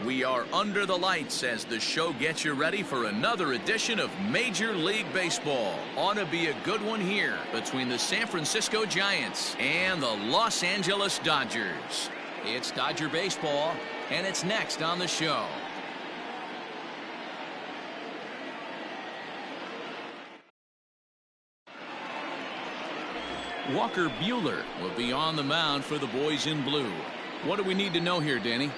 We are under the lights as the show gets you ready for another edition of Major League Baseball. Ought to be a good one here between the San Francisco Giants and the Los Angeles Dodgers. It's Dodger baseball, and it's next on the show. Walker Buehler will be on the mound for the boys in blue. What do we need to know here, Danny?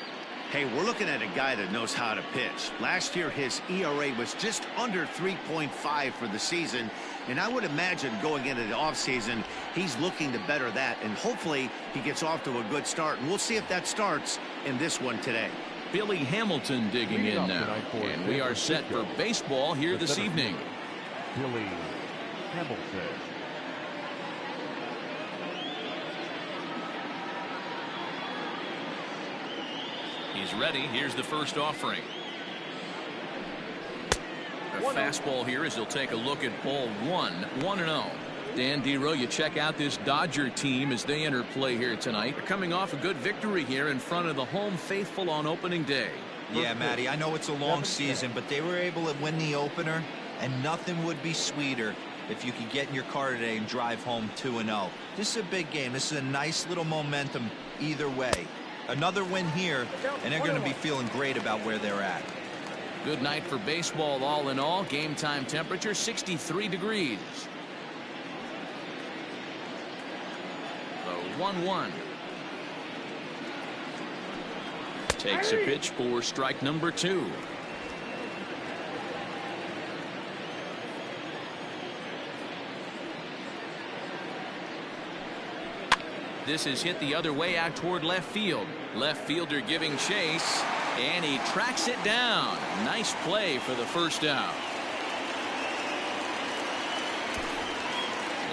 Hey, we're looking at a guy that knows how to pitch. Last year, his ERA was just under 3.5 for the season. And I would imagine going into the offseason, he's looking to better that. And hopefully, he gets off to a good start. And we'll see if that starts in this one today. Billy Hamilton digging in now. And we are set for baseball here this evening. Billy Hamilton. He's ready. Here's the first offering. A fastball here as he'll take a look at ball 1-0. Dan Dero, you check out this Dodger team as they enter play here tonight. They're coming off a good victory here in front of the home faithful on opening day. Yeah, Matty, I know it's a long season, but they were able to win the opener, and nothing would be sweeter if you could get in your car today and drive home 2-0. This is a big game. This is a nice little momentum either way. Another win here, and they're going to be feeling great about where they're at. Good night for baseball all in all. Game time temperature 63 degrees. The 1-1. Takes a pitch for strike number 2. This is hit the other way out toward left field. Left fielder giving chase, and he tracks it down. Nice play for the first out.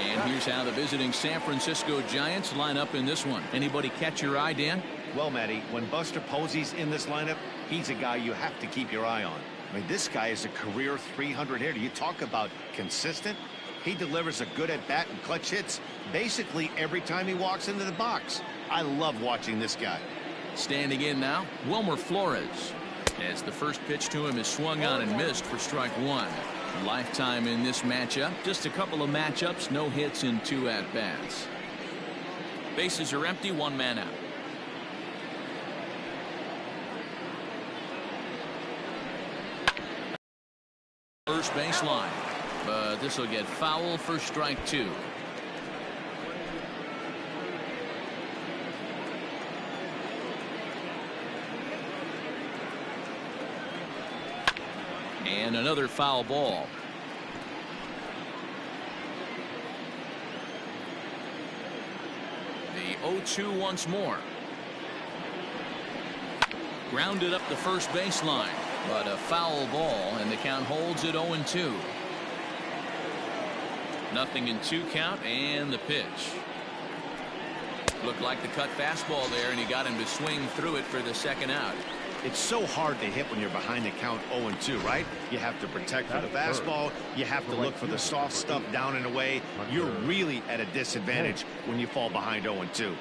And here's how the visiting San Francisco Giants line up in this one. Anybody catch your eye, Dan? Well, Matty, when Buster Posey's in this lineup, he's a guy you have to keep your eye on. I mean, this guy is a career 300 hitter. You talk about consistent. He delivers a good at-bat and clutch hits basically every time he walks into the box. I love watching this guy. Standing in now, Wilmer Flores. As the first pitch to him is swung on and missed for strike 1. Lifetime in this matchup. Just a couple of matchups, no hits in 2 at-bats. Bases are empty, 1 man out. First baseline. But this will get foul for strike 2. And another foul ball. The 0-2 once more. Grounded up the first baseline, but a foul ball, and the count holds at 0-2. Nothing in 2 count, and the pitch. Looked like the cut fastball there, and he got him to swing through it for the second out. It's so hard to hit when you're behind the count 0-2, right? You have to protect for the fastball. You have to look for the soft stuff down and away. You're really at a disadvantage when you fall behind 0-2.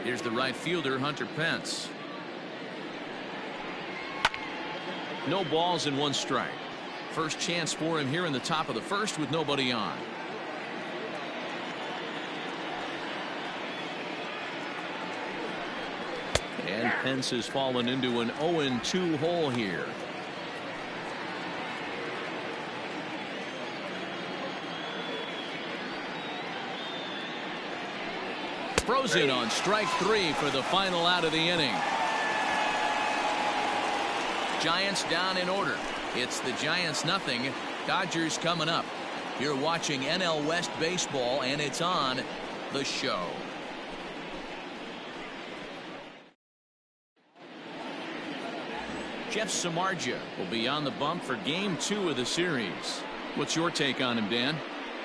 Here's the right fielder, Hunter Pence. No balls and 1 strike. First chance for him here in the top of the first with nobody on. And Pence has fallen into an 0-2 hole here. Frozen on strike 3 for the final out of the inning. Giants down in order. It's the Giants nothing. Dodgers coming up. You're watching NL West baseball, and it's on The Show. Jeff Samardzija will be on the bump for game 2 of the series. What's your take on him, Dan?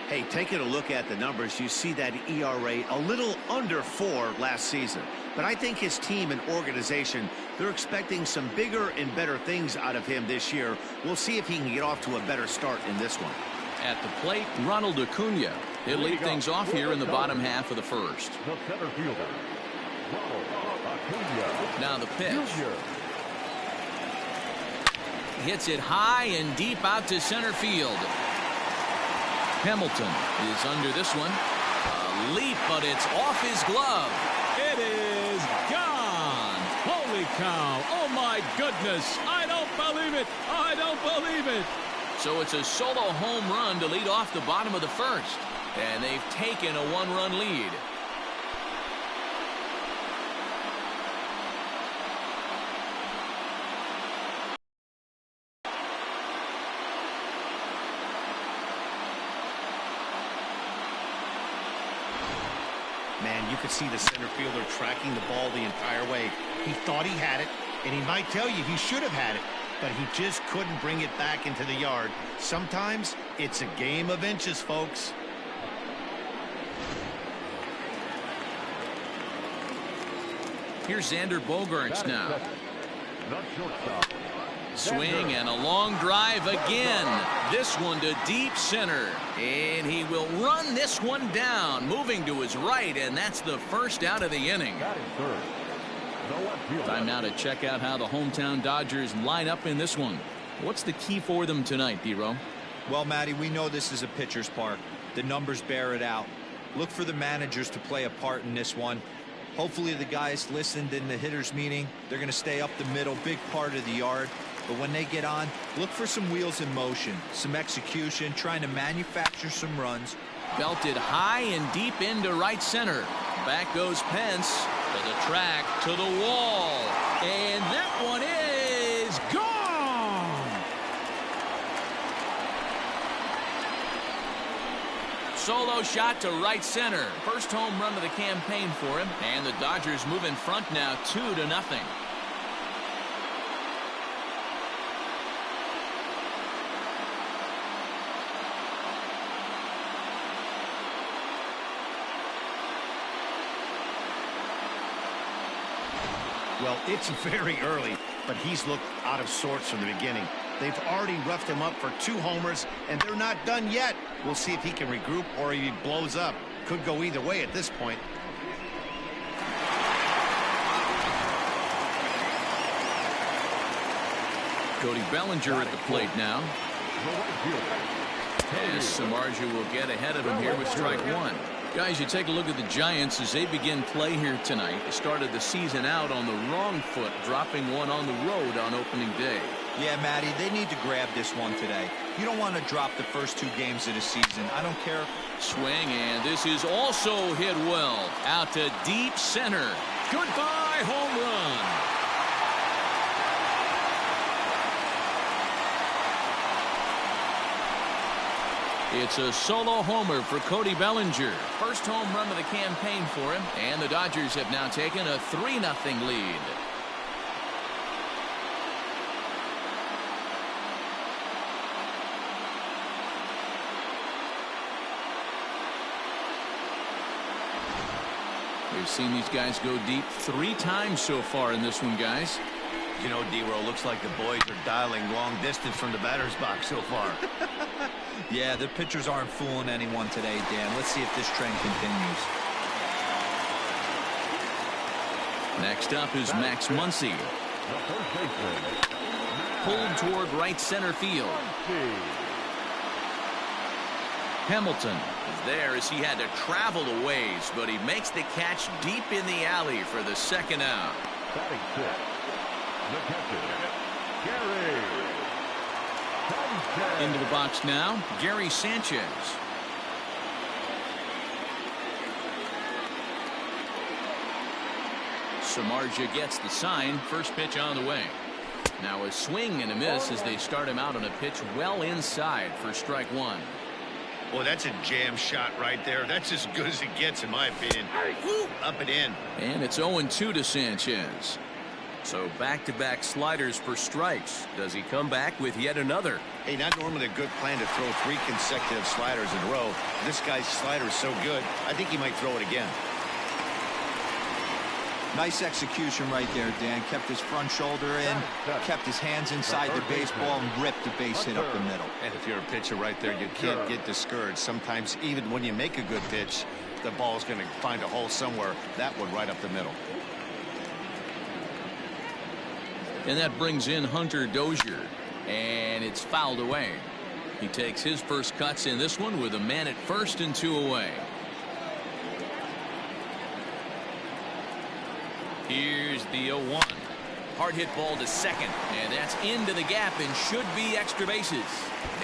Hey, taking a look at the numbers, you see that ERA a little under 4 last season. But I think his team and organization, they're expecting some bigger and better things out of him this year. We'll see if he can get off to a better start in this one. At the plate, Ronald Acuna. He'll lead things off here in the bottom half of the first. The center fielder, Ronald Acuna. Now the pitch. Hits it high and deep out to center field. Hamilton is under this one. A leap, but it's off his glove. It is gone. Holy cow. Oh, my goodness. I don't believe it. I don't believe it. So it's a solo home run to lead off the bottom of the first. And they've taken a 1-run lead. Man, you could see the center fielder tracking the ball the entire way. He thought he had it, and he might tell you he should have had it, but he just couldn't bring it back into the yard. Sometimes it's a game of inches, folks. Here's Xander Bogaerts now. Not shortstop. Swing and a long drive again. This one to deep center. And he will run this one down, moving to his right, and that's the first out of the inning. Batting third. No outfielder. Time now to check out how the hometown Dodgers line up in this one. What's the key for them tonight, D-Row? Well, Matty, we know this is a pitcher's park. The numbers bear it out. Look for the managers to play a part in this one. Hopefully the guys listened in the hitters meeting. They're going to stay up the middle, big part of the yard. But when they get on, look for some wheels in motion, some execution, trying to manufacture some runs. Belted high and deep into right center. Back goes Pence to the track, to the wall. And that one is gone. Solo shot to right center. First home run of the campaign for him. And the Dodgers move in front now 2-0. Well, it's very early, but he's looked out of sorts from the beginning. They've already roughed him up for 2 homers, and they're not done yet. We'll see if he can regroup or if he blows up. Could go either way at this point. Cody Bellinger at the plate now. The right fielder. As Samardzija will get ahead of him here with strike 1. Guys, you take a look at the Giants as they begin play here tonight. They started the season out on the wrong foot, dropping one on the road on opening day. Yeah, Matty, they need to grab this one today. You don't want to drop the first 2 games of the season. I don't care. Swing, and this is also hit well. Out to deep center. Goodbye, home run. It's a solo homer for Cody Bellinger. First home run of the campaign for him, and the Dodgers have now taken a 3-0 lead. We've seen these guys go deep 3 times so far in this one, guys. You know, D-Row, looks like the boys are dialing long distance from the batter's box so far. Yeah, the pitchers aren't fooling anyone today, Dan. Let's see if this trend continues. Next up is Max Muncy. The first baseman. Pulled toward right center field. Hamilton is there as he had to travel a ways, but he makes the catch deep in the alley for the second out. Batting sixth. The catcher, Gary Sanchez. Into the box now, Gary Sanchez. Samardzija gets the sign. First pitch on the way. Now a swing and a miss as they start him out on a pitch well inside for strike one. Well, that's a jam shot right there. That's as good as it gets, in my opinion. Woo, up and in. And it's 0-2 to Sanchez. So back-to-back sliders for strikes. Does he come back with yet another? Hey, not normally a good plan to throw 3 consecutive sliders in a row. This guy's slider is so good, I think he might throw it again. Nice execution right there, Dan. Kept his front shoulder in, kept his hands inside the baseball, and ripped the base hit up the middle. And if you're a pitcher right there, you can't get discouraged. Sometimes even when you make a good pitch, the ball's going to find a hole somewhere. That one right up the middle. And that brings in Hunter Dozier. And it's fouled away. He takes his first cuts in this one with a man at first and 2 away. Here's the 0-1. Hard hit ball to second. And that's into the gap and should be extra bases.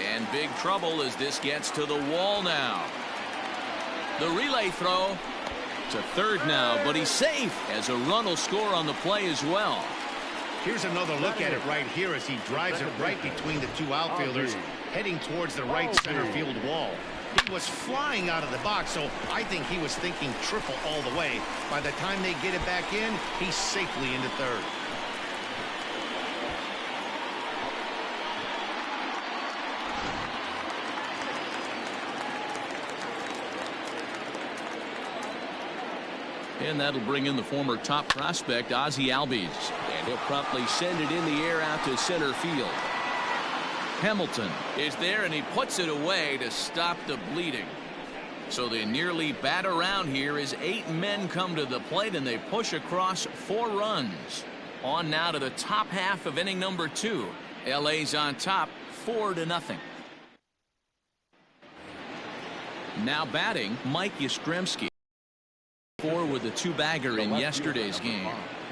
And big trouble as this gets to the wall now. The relay throw to third now, but he's safe as a run will score on the play as well. Here's another look at it right here as he drives it right between the 2 outfielders, heading towards the right center field wall. He was flying out of the box, so I think he was thinking triple all the way. By the time they get it back in, he's safely into third. And that'll bring in the former top prospect, Ozzie Albies. And he'll promptly send it in the air out to center field. Hamilton is there, and he puts it away to stop the bleeding. So they nearly bat around here as 8 men come to the plate, and they push across 4 runs. On now to the top half of inning number 2. LA's on top 4-0. Now batting, Mike Yastrzemski. 4 with a 2-bagger in yesterday's game.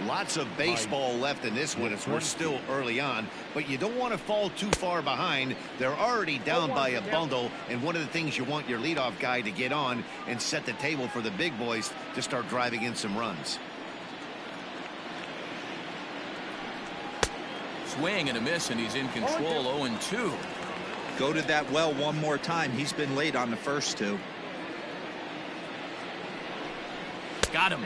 Lots of baseball left in this one as we're still early on, but you don't want to fall too far behind. They're already down by a bundle, and one of the things you want your leadoff guy to get on and set the table for the big boys to start driving in some runs. Swing and a miss, and he's in control. 0-2. Go to that well one more time. He's been late on the first 2. Got him.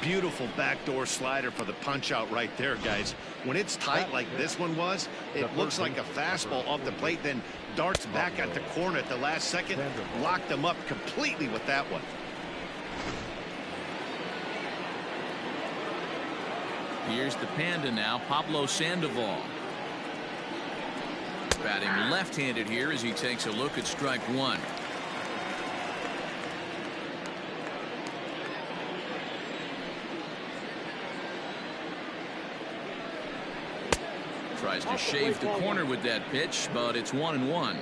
Beautiful backdoor slider for the punch out right there, guys. When it's tight like this one was, it looks like a fastball off the plate, then darts back at the corner at the last second. Locked them up completely with that one. Here's the Panda now, Pablo Sandoval. Batting left-handed here as he takes a look at strike 1. Tries to shave the corner with that pitch, but it's 1-1.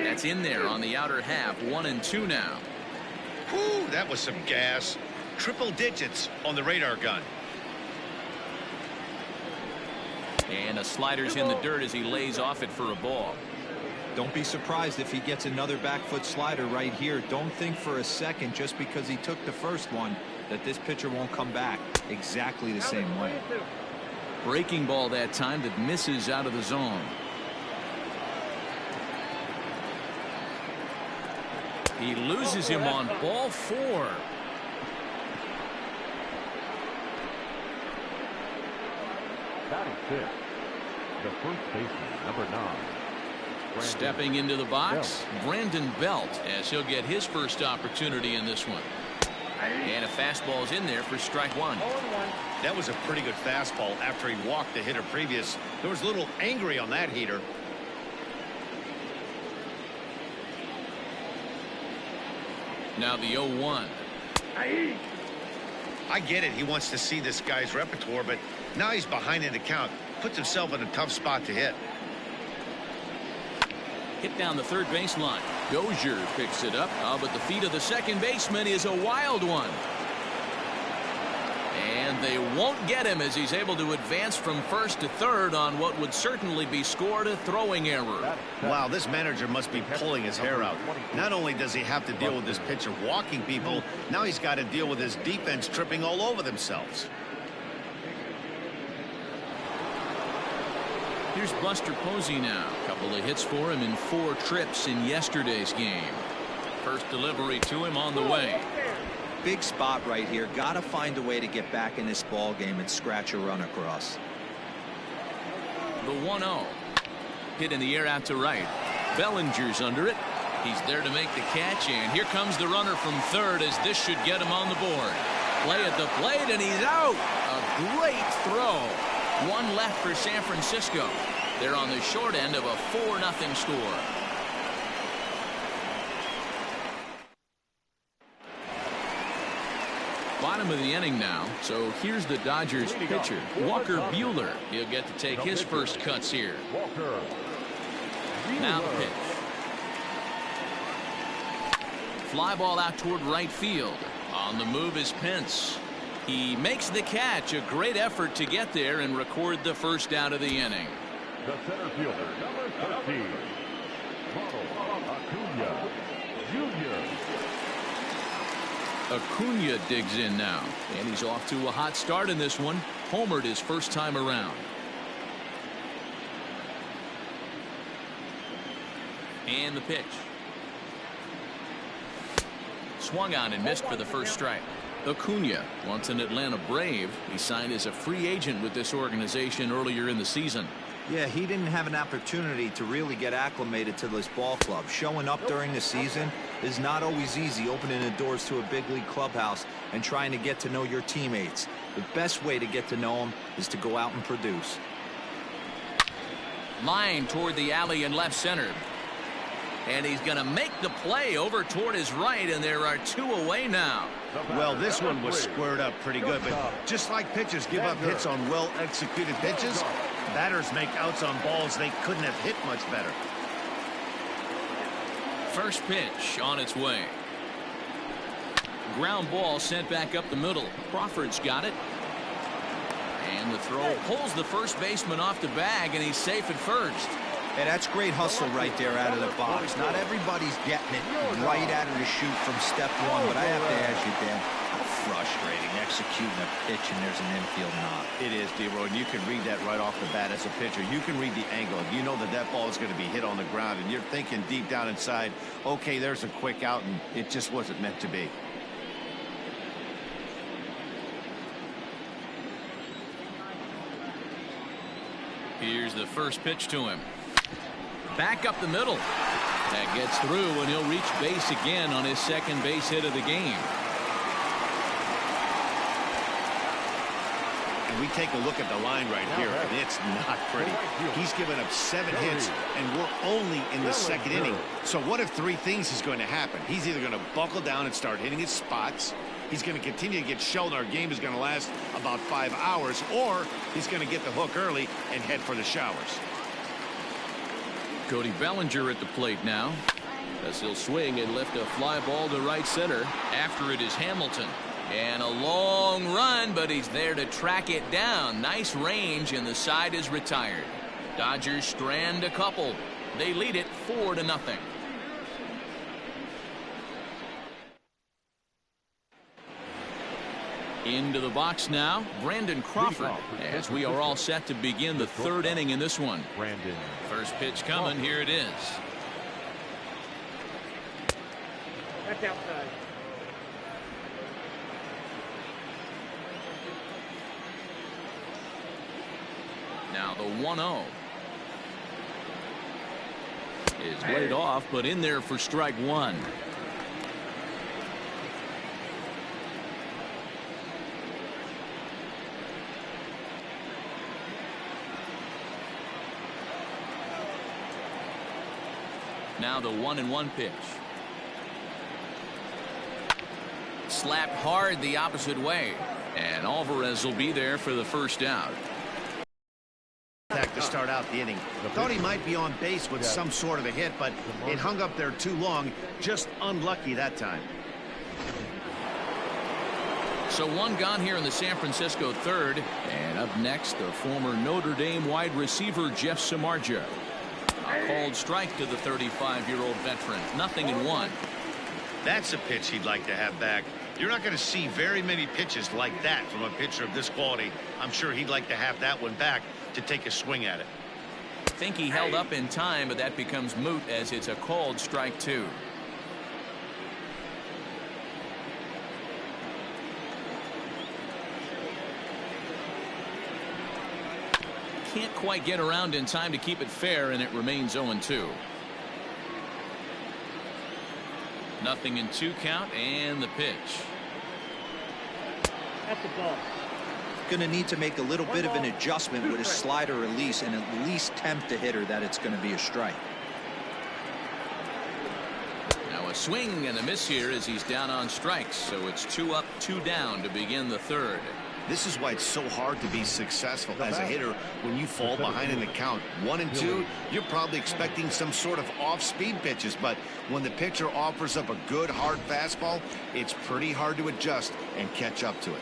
That's in there on the outer half. 1-2 now. Whew, that was some gas. Triple digits on the radar gun. And a slider's in the dirt as he lays off it for a ball. Don't be surprised if he gets another back foot slider right here. Don't think for a second, just because he took the first one, that this pitcher won't come back exactly the same way. Breaking ball that time that misses out of the zone. He loses him on ball 4. Batting fifth. The first baseman, number 9. Stepping into the box, Brandon Belt, as he'll get his first opportunity in this one. And a fastball's in there for strike one. That was a pretty good fastball after he walked the hitter previous. There was a little angry on that heater. Now the 0-1. I get it. He wants to see this guy's repertoire, but now he's behind in the count. Puts himself in a tough spot to hit. Hit down the third baseline. Dozier picks it up, but the feet of the second baseman is a wild one. And they won't get him as he's able to advance from first to third on what would certainly be scored a throwing error. Wow, this manager must be pulling his hair out. Not only does he have to deal with this pitcher walking people, now he's got to deal with his defense tripping all over themselves. Here's Buster Posey now. A couple of hits for him in 4 trips in yesterday's game. First delivery to him on the way. Big spot right here. Got to find a way to get back in this ball game and scratch a run across. The 1-0. Hit in the air out to right. Bellinger's under it. He's there to make the catch, and here comes the runner from third as this should get him on the board. Play at the plate, and he's out. A great throw. One left for San Francisco. They're on the short end of a 4-0 score. Bottom of the inning now, so here's the Dodgers pitcher, Walker Buehler. He'll get to take his first cuts here. Now the pitch. Fly ball out toward right field. On the move is Pence. He makes the catch. A great effort to get there and record the first out of the inning. The center fielder, number 13, Ronald Acuna Jr. Acuna digs in now, and he's off to a hot start in this one. Homered his first time around. And the pitch. Swung on and missed for the first strike. Acuna, once an Atlanta Brave, he signed as a free agent with this organization earlier in the season. Yeah, he didn't have an opportunity to really get acclimated to this ball club. Showing up during the season is not always easy, opening the doors to a big league clubhouse and trying to get to know your teammates. The best way to get to know them is to go out and produce. Line toward the alley in left center. And he's going to make the play over toward his right, and there are 2 away now. Well, this one was squared up pretty good, but just like pitchers give up hits on well-executed pitches, batters make outs on balls they couldn't have hit much better. First pitch on its way. Ground ball sent back up the middle. Crawford's got it. And the throw pulls the first baseman off the bag, and he's safe at first. Hey, that's great hustle right there out of the box. Not everybody's getting it right out of the chute from step one, but I have to ask you, Dan, how frustrating executing a pitch and there's an infield knock. It is, D-Roy, and you can read that right off the bat as a pitcher. You can read the angle. You know that that ball is going to be hit on the ground, and you're thinking deep down inside, okay, there's a quick out, and it just wasn't meant to be. Here's the first pitch to him. Back up the middle. That gets through, and he'll reach base again on his second base hit of the game. And we take a look at the line right here, and it's not pretty. He's given up 7 hits, and we're only in the second inning. So what if 3 things is going to happen? He's either going to buckle down and start hitting his spots, he's going to continue to get shelled, our game is going to last about 5 hours, or he's going to get the hook early and head for the showers. Cody Bellinger at the plate now, as he'll swing and lift a fly ball to right center. After it is Hamilton. And a long run, but he's there to track it down. Nice range, and the side is retired. Dodgers strand a couple. They lead it 4-0. Into the box now, Brandon Crawford, as we are all set to begin the 3rd inning in this one. Brandon. First pitch coming. Here it is. That's outside. Now the 1-0 is laid off, but in there for strike one. Now the 1-1 pitch. Slapped hard the opposite way. And Alvarez will be there for the first out. To start out the inning. Thought he might be on base with some sort of a hit, but it hung up there too long. Just unlucky that time. So one gone here in the San Francisco third. And up next, the former Notre Dame wide receiver Jeff Samardzija. A called strike to the 35-year-old veteran. 0-1. That's a pitch he'd like to have back. You're not going to see very many pitches like that from a pitcher of this quality. I'm sure he'd like to have that one back to take a swing at it. I think he held up in time, but that becomes moot as it's a called strike 2. Can't quite get around in time to keep it fair, and it remains 0-2. 0-2 count, and the pitch. That's the ball. Going to need to make a little bit of an adjustment with his slider release and at least tempt the hitter that it's going to be a strike. Now a swing and a miss here as he's down on strikes, so it's 2 up, 2 down to begin the third. This is why it's so hard to be successful as a hitter when you fall behind in the count. 1-2, you're probably expecting some sort of off-speed pitches, but when the pitcher offers up a good hard fastball, it's pretty hard to adjust and catch up to it.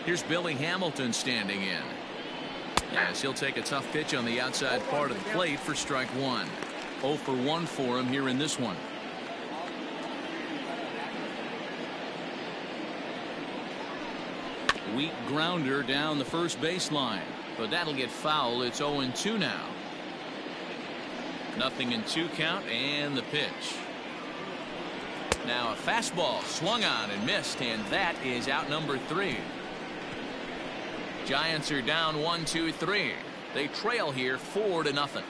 Here's Billy Hamilton standing in. Yes, he'll take a tough pitch on the outside part of the plate for strike 1. 0 for 1 for him here in this one. Weak grounder down the first baseline, but that'll get foul. It's 0-2 now. 0-2 count, and the pitch. Now a fastball swung on and missed, and that is out number 3. Giants are down 1-2-3. They trail here 4-0.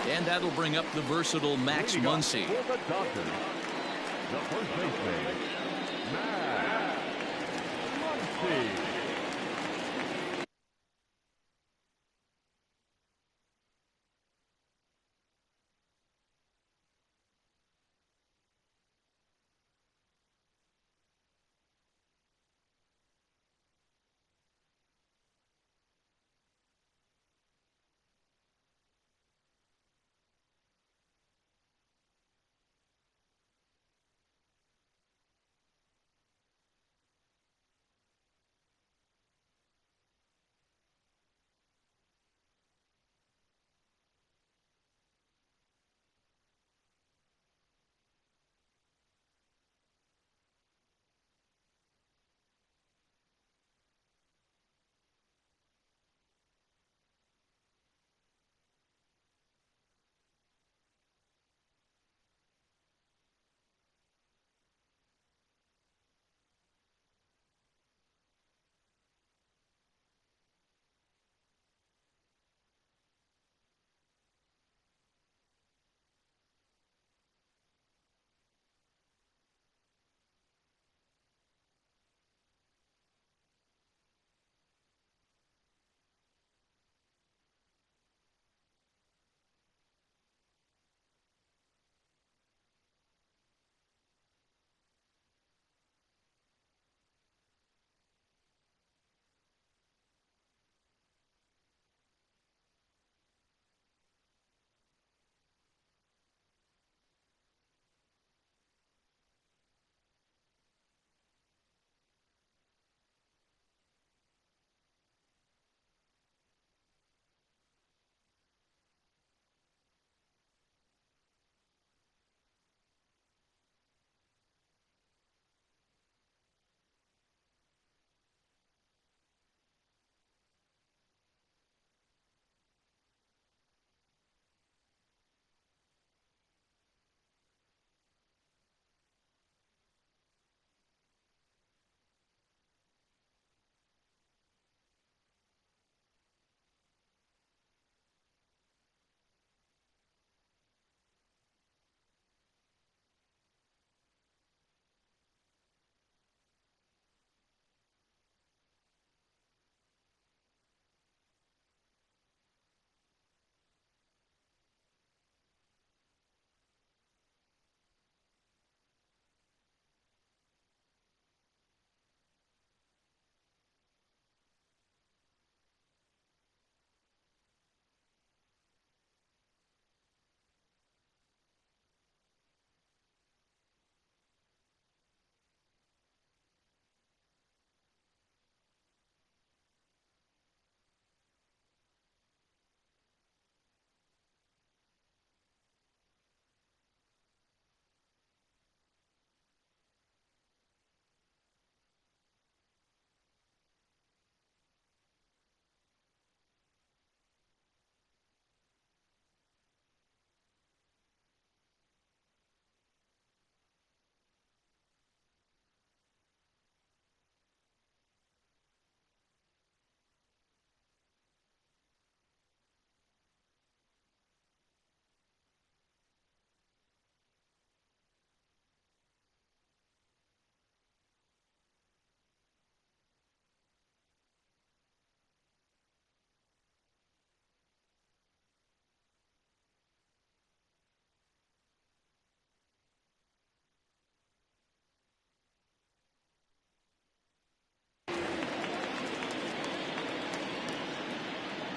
And that'll bring up the versatile Max Muncy. For the Dodgers, the first baseman, Max Muncy.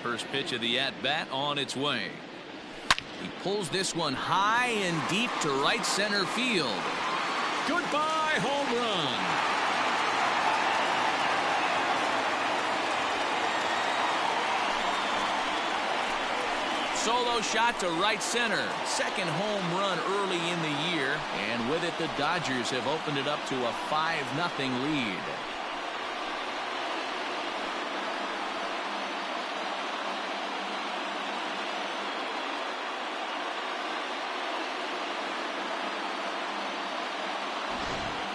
First pitch of the at-bat on its way. He pulls this one high and deep to right center field. Goodbye, home run. Solo shot to right center. Second home run early in the year. And with it, the Dodgers have opened it up to a 5-0 lead.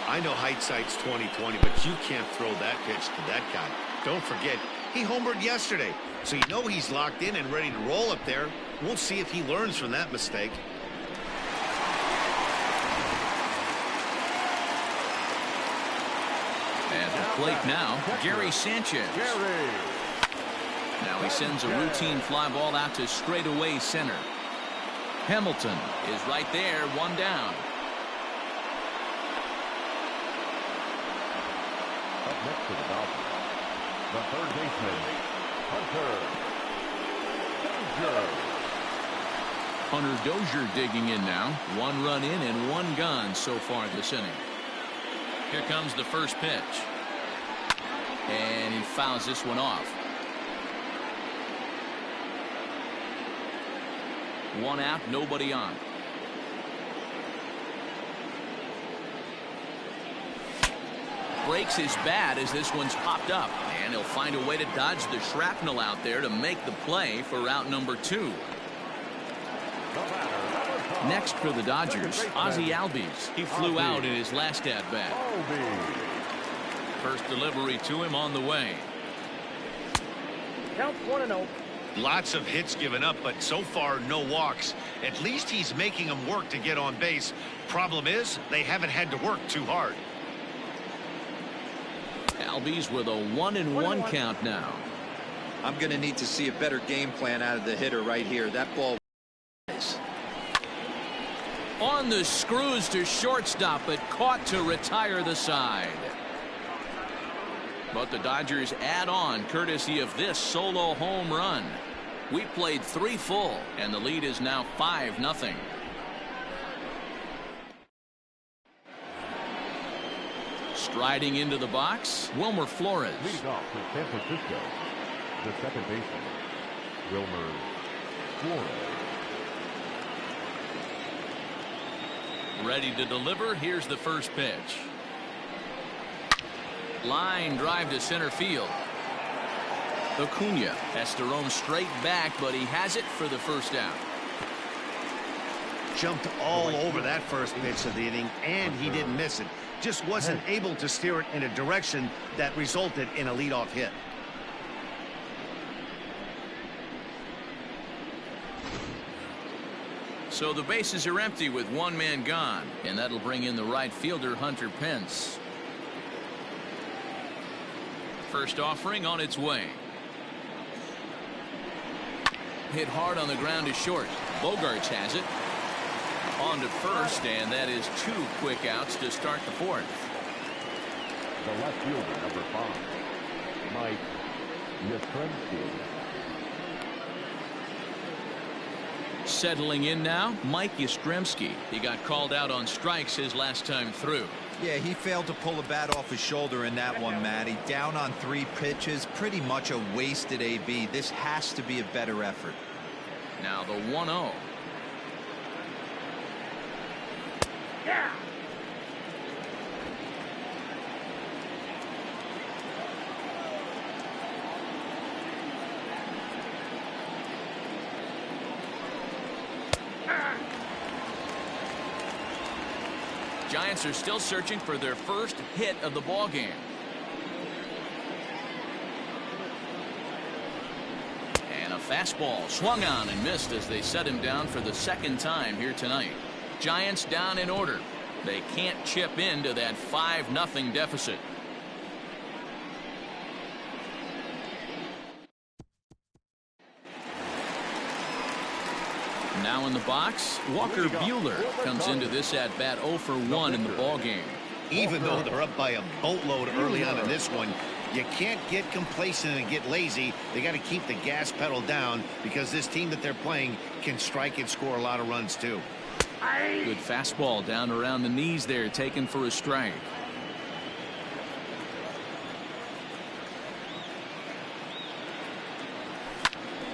I know hindsight's 20/20, but you can't throw that pitch to that guy. Don't forget, he homered yesterday, so you know he's locked in and ready to roll up there. We'll see if he learns from that mistake. At the plate now, Gary Sanchez. Now he sends a routine fly ball out to straightaway center. Hamilton is right there, one down. Up next to the Dodgers, the third baseman, Hunter Dozier digging in now. 1 run in and 1 gone so far this inning. Here comes the first pitch. And he fouls this one off. 1 out, nobody on. Breaks his bat as this one's popped up. And he'll find a way to dodge the shrapnel out there to make the play for route number 2. Next for the Dodgers, Ozzie Albies. He flew out in his last at-bat. First delivery to him on the way. Count 1-0. Lots of hits given up, but so far no walks. At least he's making them work to get on base. Problem is, they haven't had to work too hard. Albies with a 1-1 count now. I'm going to need to see a better game plan out of the hitter right here. That ball. On the screws to shortstop, but caught to retire the side. But the Dodgers add on courtesy of this solo home run. We played 3 full, and the lead is now 5-0. Striding into the box, Wilmer Flores. Leading off for San Francisco, the second baseman, Wilmer Flores. Ready to deliver. Here's the first pitch. Line drive to center field. Acuna has to roam straight back, but he has it for the first out. Jumped all over that first pitch of the inning, and he didn't miss it. Just wasn't able to steer it in a direction that resulted in a leadoff hit. So the bases are empty with 1 man gone, and that'll bring in the right fielder Hunter Pence. First offering on its way. Hit hard on the ground to short. Bogarts has it. On to first, and that is 2 quick outs to start the 4th. The left fielder, number 5, Mike Yastrzemski. Settling in now, Mike Yastrzemski. He got called out on strikes his last time through. Yeah, he failed to pull the bat off his shoulder in that one, Matty. Down on 3 pitches, pretty much a wasted AB. This has to be a better effort. Now the 1-0. Yeah. Giants are still searching for their first hit of the ball game. And a fastball swung on and missed as they set him down for the 2nd time here tonight. Giants down in order. They can't chip into that 5-0 deficit. Now in the box, Walker Buehler comes into this at-bat 0 for 1 in the ballgame. Even though they're up by a boatload early on in this one, You can't get complacent and get lazy. They got to keep the gas pedal down because this team that they're playing can strike and score a lot of runs too. Good fastball down around the knees there, taken for a strike.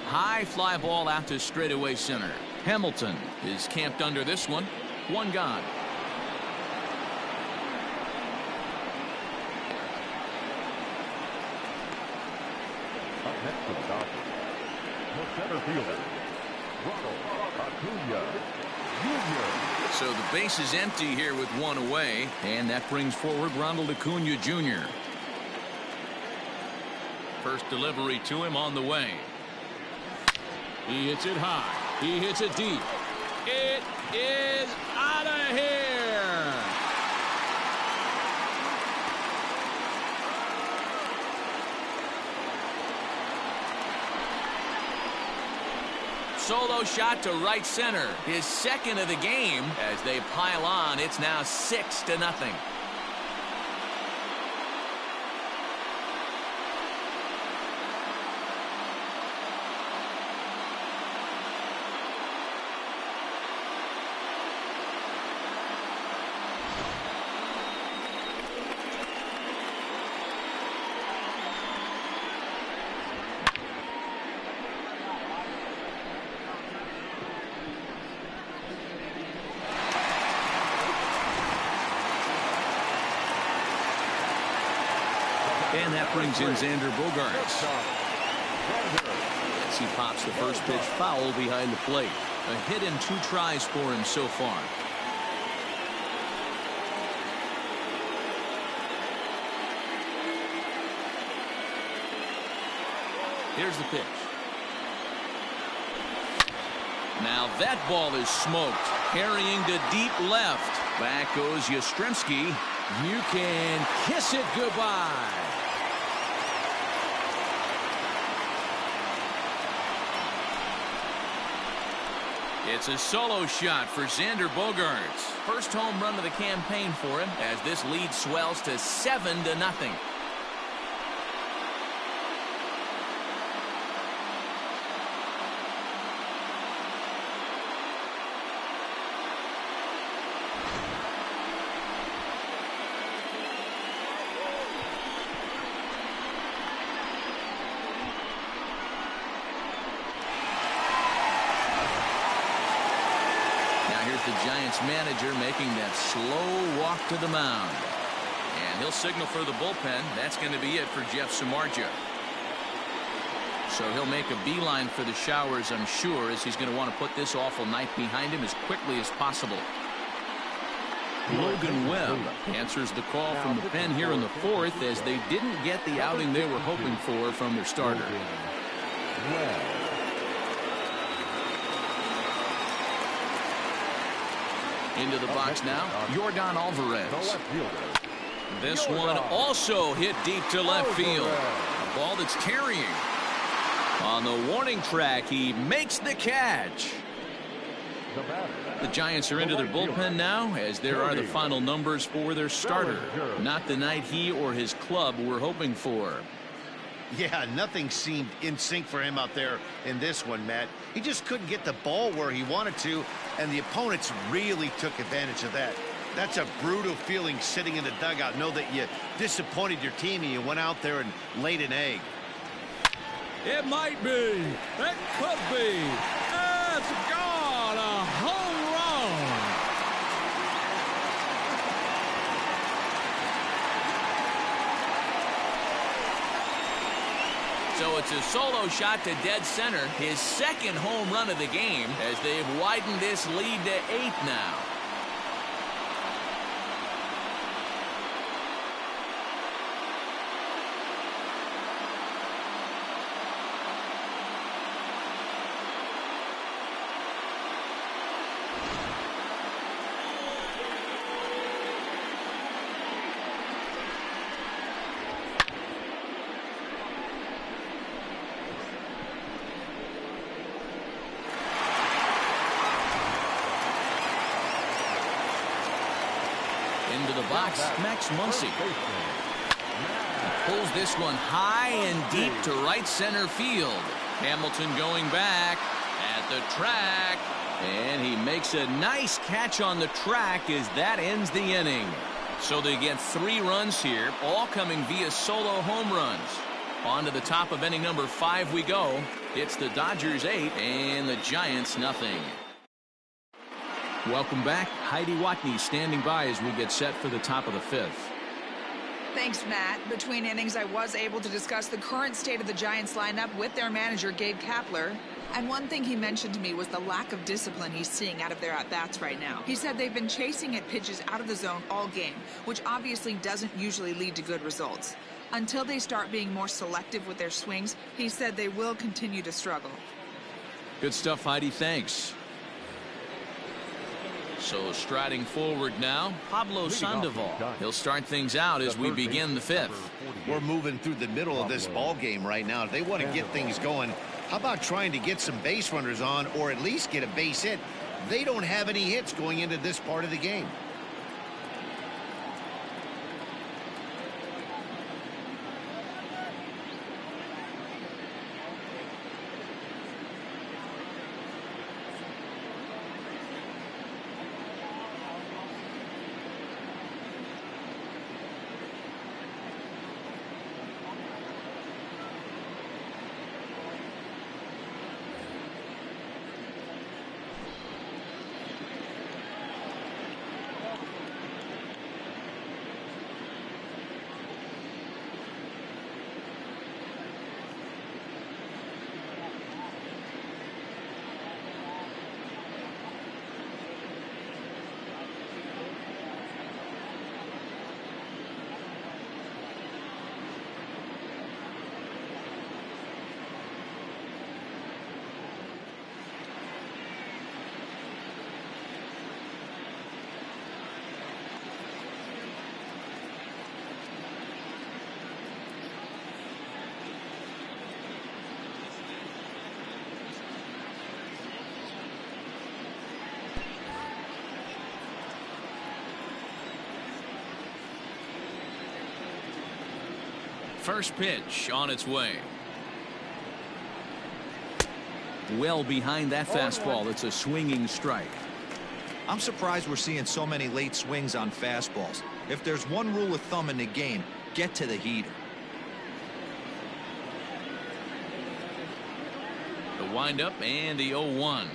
High fly ball out to straightaway center. Hamilton is camped under this one. One gone. Up next for the Dodgers, the center fielder, Ronald Acuna Jr. So the base is empty here with one away, and that brings forward Ronald Acuna Jr. First delivery to him on the way. He hits it high. He hits it deep. It is out of here. Solo shot to right center. His second of the game. As they pile on, it's now 6-0. And that brings in Xander Bogaerts. As he pops the first pitch foul behind the plate. A hit and 2 tries for him so far. Here's the pitch. Now that ball is smoked. Carrying to deep left. Back goes Yastrzemski. You can kiss it goodbye. It's a solo shot for Xander Bogaerts. First home run of the campaign for him as this lead swells to 7-0. The Giants manager making that slow walk to the mound. And he'll signal for the bullpen. That's going to be it for Jeff Samardzija. So he'll make a beeline for the showers, I'm sure, as he's going to want to put this awful night behind him as quickly as possible. Logan Webb answers the call from the pen here in the 4th as they didn't get the outing they were hoping for from their starter. Into the box now, Yordan Alvarez. This one also hit deep to left field. A ball that's carrying. On the warning track, he makes the catch. The Giants are into their bullpen now, as there are the final numbers for their starter. Not the night he or his club were hoping for. Yeah, nothing seemed in sync for him out there in this one, Matt. He just couldn't get the ball where he wanted to, and the opponents really took advantage of that. That's a brutal feeling sitting in the dugout. Know that you disappointed your team and you went out there and laid an egg. It might be. It could be. It's gone. A home run. So it's a solo shot to dead center, his second home run of the game, as they've widened this lead to 8 now. Into the box, Max Muncy. Pulls this one high and deep to right center field. Hamilton going back at the track. And he makes a nice catch on the track as that ends the inning. So they get 3 runs here, all coming via solo home runs. On to the top of inning number 5 we go. It's the Dodgers 8 and the Giants nothing. Welcome back. Heidi Watney standing by as we get set for the top of the 5th. Thanks, Matt. Between innings, I was able to discuss the current state of the Giants lineup with their manager, Gabe Kapler. And one thing he mentioned to me was the lack of discipline he's seeing out of their at-bats right now. He said they've been chasing at pitches out of the zone all game, which obviously doesn't usually lead to good results. Until they start being more selective with their swings, he said they will continue to struggle. Good stuff, Heidi. Thanks. So striding forward now, Pablo Sandoval. He'll start things out as we begin the 5th. We're moving through the middle of this ball game right now. If they want to get things going, how about trying to get some base runners on or at least get a base hit? They don't have any hits going into this part of the game. First pitch on its way. Well behind that fastball. It's a swinging strike. I'm surprised we're seeing so many late swings on fastballs. If there's one rule of thumb in the game, get to the heater. The windup and the 0-1.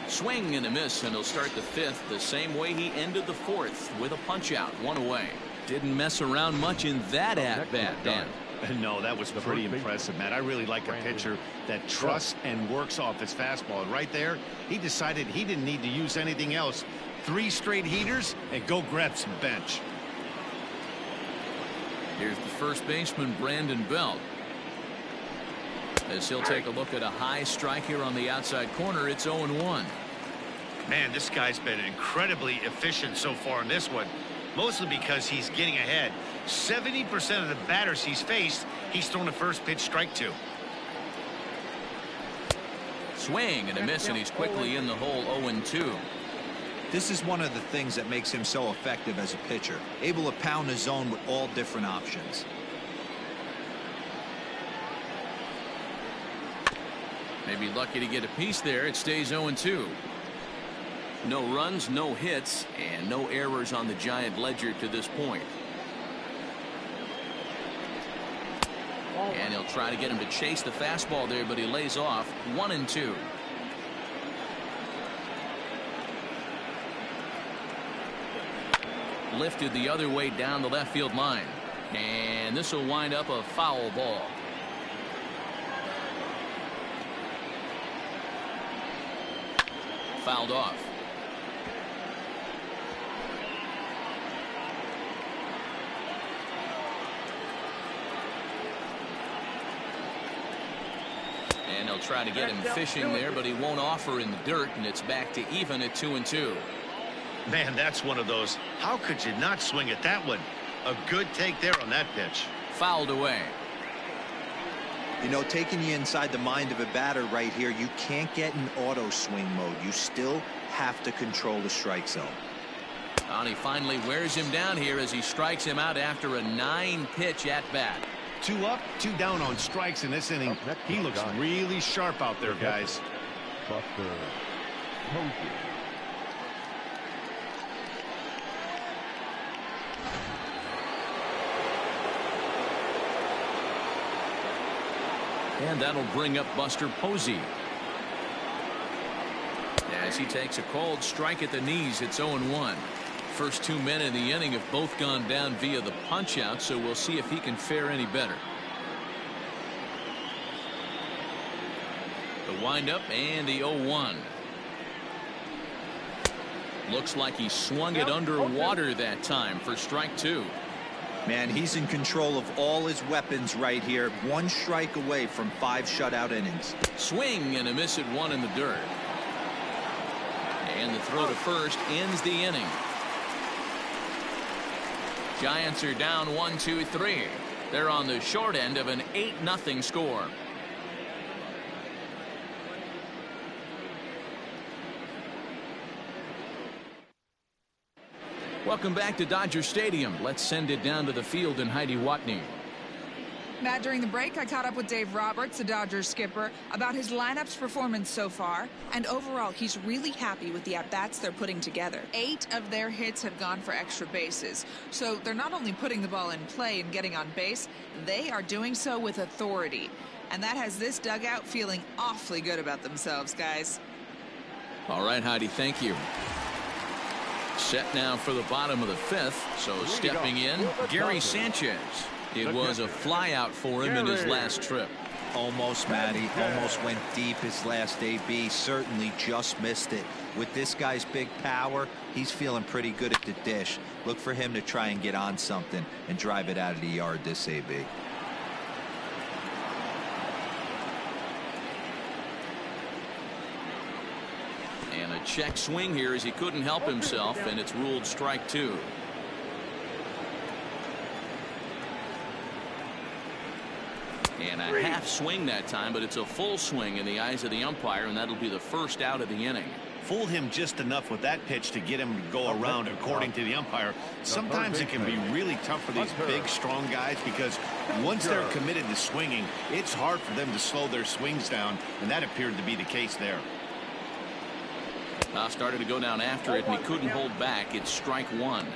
Swing and a miss, and he'll start the 5th the same way he ended the 4th with a punch out, 1 away. Didn't mess around much in that at-bat, Dan. No, that was pretty impressive, Matt. I really like a pitcher that trusts and works off his fastball. And right there, he decided he didn't need to use anything else. 3 straight heaters and go grab some bench. Here's the first baseman, Brandon Belt. As he'll take a look at a high strike here on the outside corner, it's 0-1. Man, this guy's been incredibly efficient so far in this one, mostly because he's getting ahead. 70% of the batters he's faced, he's thrown a first pitch strike to. Swing and a miss, and he's quickly in the hole. 0-2. This is one of the things that makes him so effective as a pitcher, able to pound the zone with all different options. Maybe lucky to get a piece there. It stays 0-2. No runs, no hits, and no errors on the Giant ledger to this point. And he'll try to get him to chase the fastball there, but he lays off. 1-2. Lifted the other way down the left field line. And this will wind up a foul ball. Fouled off. And they'll try to get him fishing there, but he won't offer in the dirt, and it's back to even at 2-2. Man, that's one of those. How could you not swing at that one? A good take there on that pitch. Fouled away. You know, taking you inside the mind of a batter right here, you can't get in auto swing mode. You still have to control the strike zone. And he finally wears him down here as he strikes him out after a 9-pitch at bat. 2 up, 2 down on strikes in this inning. He looks really sharp out there, guys. Buster Posey. And that'll bring up Buster Posey. As he takes a called strike at the knees, it's 0-1. First 2 men in the inning have both gone down via the punch out, so we'll see if he can fare any better. The windup and the 0-1. Looks like he swung it underwater that time for strike 2. Man, he's in control of all his weapons right here. 1 strike away from 5 shutout innings. Swing and a miss at 1 in the dirt. And the throw to first ends the inning. Giants are down 1-2-3. They're on the short end of an 8-0 score. Welcome back to Dodger Stadium. Let's send it down to the field and Heidi Watney. Matt, during the break, I caught up with Dave Roberts, the Dodgers skipper, about his lineup's performance so far. And overall, he's really happy with the at-bats they're putting together. 8 of their hits have gone for extra bases. So they're not only putting the ball in play and getting on base, they are doing so with authority. And that has this dugout feeling awfully good about themselves, guys. All right, Heidi, thank you. Set now for the bottom of the 5th. So stepping in, Gary Sanchez. It was a flyout for him in his last trip. Almost, Matty. Almost went deep his last AB. Certainly just missed it. With this guy's big power, he's feeling pretty good at the dish. Look for him to try and get on something and drive it out of the yard this AB. And a check swing here as he couldn't help himself, and it's ruled strike 2. And a half swing that time, but it's a full swing in the eyes of the umpire, and that'll be the first out of the inning. Fooled him just enough with that pitch to get him to go around, according to the umpire. Sometimes it can be really tough for these big, strong guys because once they're committed to swinging, it's hard for them to slow their swings down, and that appeared to be the case there. Started to go down after it, and he couldn't hold back. It's strike 1.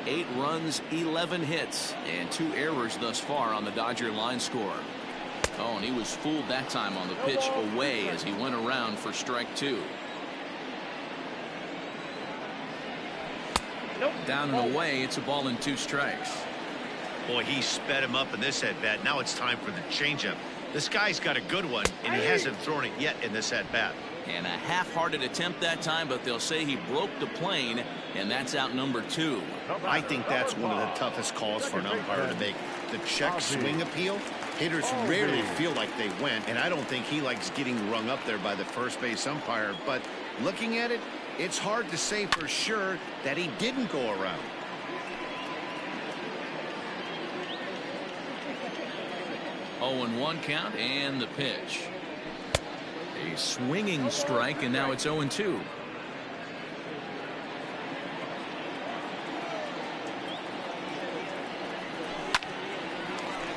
8 runs, 11 hits, and 2 errors thus far on the Dodger line score. Oh, and he was fooled that time on the pitch away as he went around for strike 2. Down and away, it's a ball and 2 strikes. Boy, he sped him up in this at-bat. Now it's time for the changeup. This guy's got a good one, and he hasn't thrown it yet in this at-bat. And a half-hearted attempt that time, but they'll say he broke the plane, and that's out number 2. I think that's one of the toughest calls for an umpire to make. The check swing appeal, hitters rarely feel like they went, and I don't think he likes getting rung up there by the first base umpire. But looking at it, it's hard to say for sure that he didn't go around. Oh, and 1 count, and the pitch. A swinging strike, and now it's 0-2.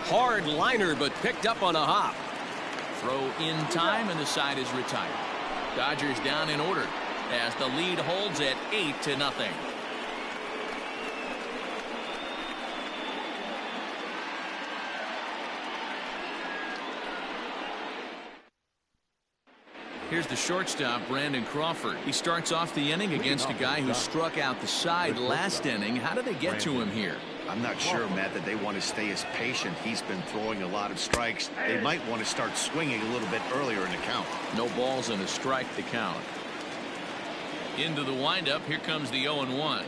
Hard liner, but picked up on a hop. Throw in time, and the side is retired. Dodgers down in order as the lead holds at 8-0. Here's the shortstop, Brandon Crawford. He starts off the inning against a guy who struck out the side last inning. How did they get to him here? I'm not sure, Matt, that they want to stay as patient. He's been throwing a lot of strikes. They might want to start swinging a little bit earlier in the count. No balls and a strike to count. Into the windup. Here comes the 0-1.